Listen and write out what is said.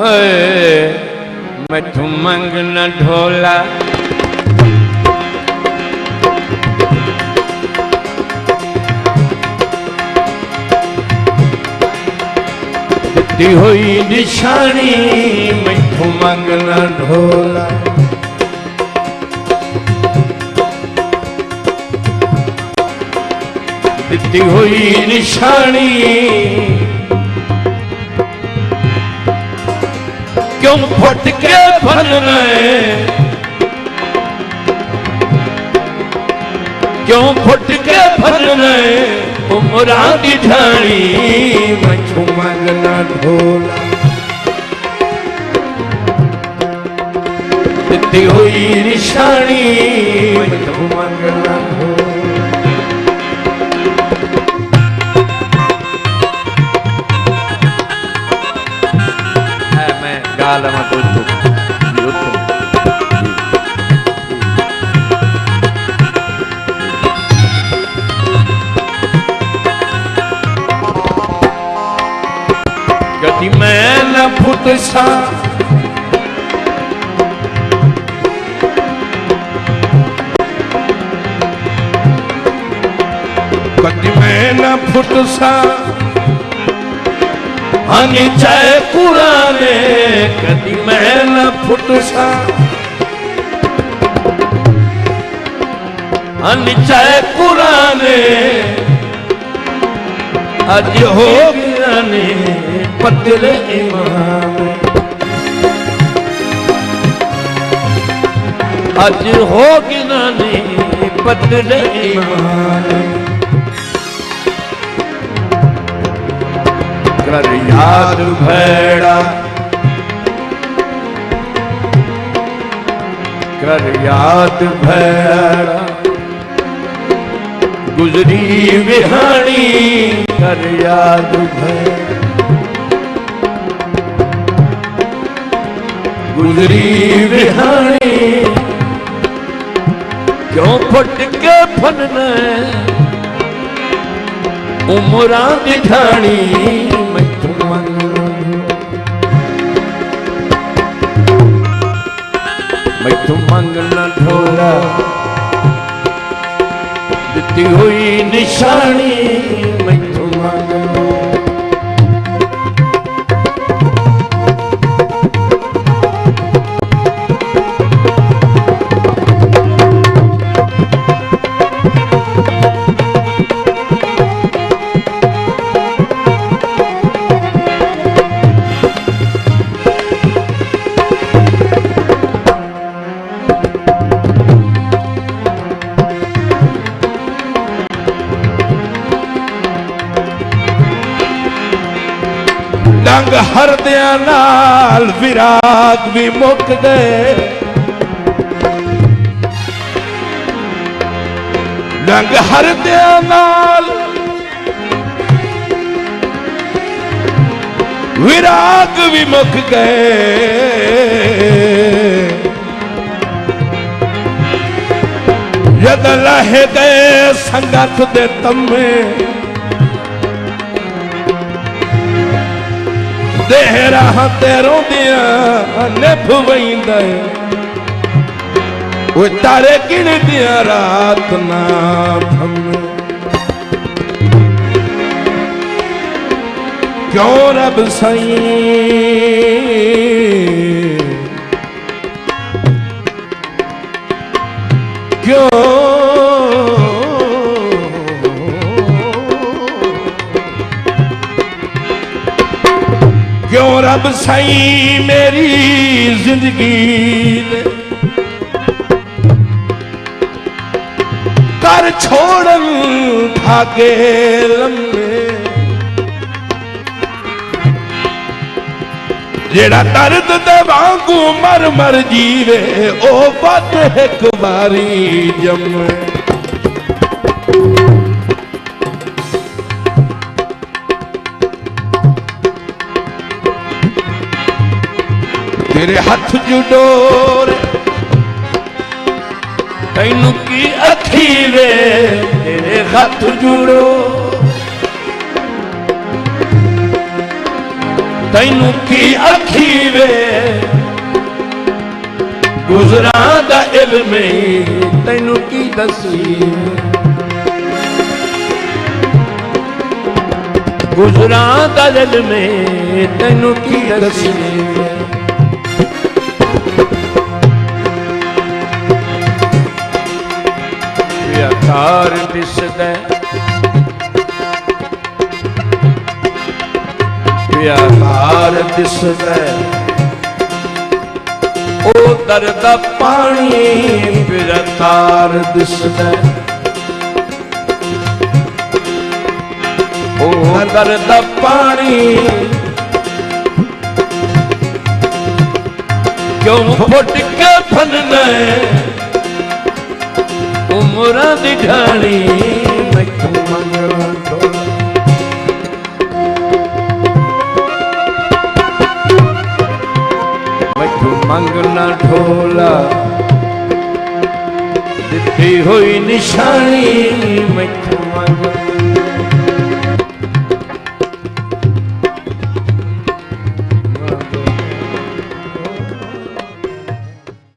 मैथू मंगना ढोला दी हुई निशानी मैथू मंगना ढोला दी हुई निशानी क्यों फट के फन रहे क्यों फट के फन रहे उमरा दी ढाणी मैथू मंगना ढोला दी हुई निशानी मैथू मंगना ढोला Alama tutup YouTube. Kati मैं न फुट सा कति मैं न फुट सा अनिचय पुराने कदी मैं न फुट सा अनिचय पुराने अज हो गया ने पतले ईमान अज हो गया ने पतले ईमान कर याद भैड़ा कर याद भैड़ा गुजरी विहानी कर याद भैड़ा गुजरी विहानी क्यों फट के फनना उमरा दी ढाणी मैथू मंगना ढोला दी हुई निशानी मैथू मंगना डंग हरदियां नाल विराग भी मुक गए डंग हरदियां नाल विराग भी मुक गए जद लह गए संगत दे तम्मे देहरा तेरों दिया निभ वहींदा वो तारे किण दिया रात ना थमे क्यों रब साईं क्यों क्यों रब साईं मेरी जिंदगी कर छोड़न धागे लम्बे जेड़ा दर्द दे वांगू मर मर जीवे ओ बद एक बारी जमे तेरे हाथ जुडोर तैनू की अखी वे तेरे हाथ जुड़ो तैनू की अखी वे गुजरा दा इल्म तैनू की दसी गुजरा दा इल्म तैनू की दसी व्याकार दिसदा व्याकार दिसदा ओ दर्द पानी व्याकार दिसदा ओ दर्द पानी क्यों फुट के फनना उमरा दी ढाणी मैथों मंगना ढोला मैथों मंगना ढोला दिती हुई निशानी मैथों मंगना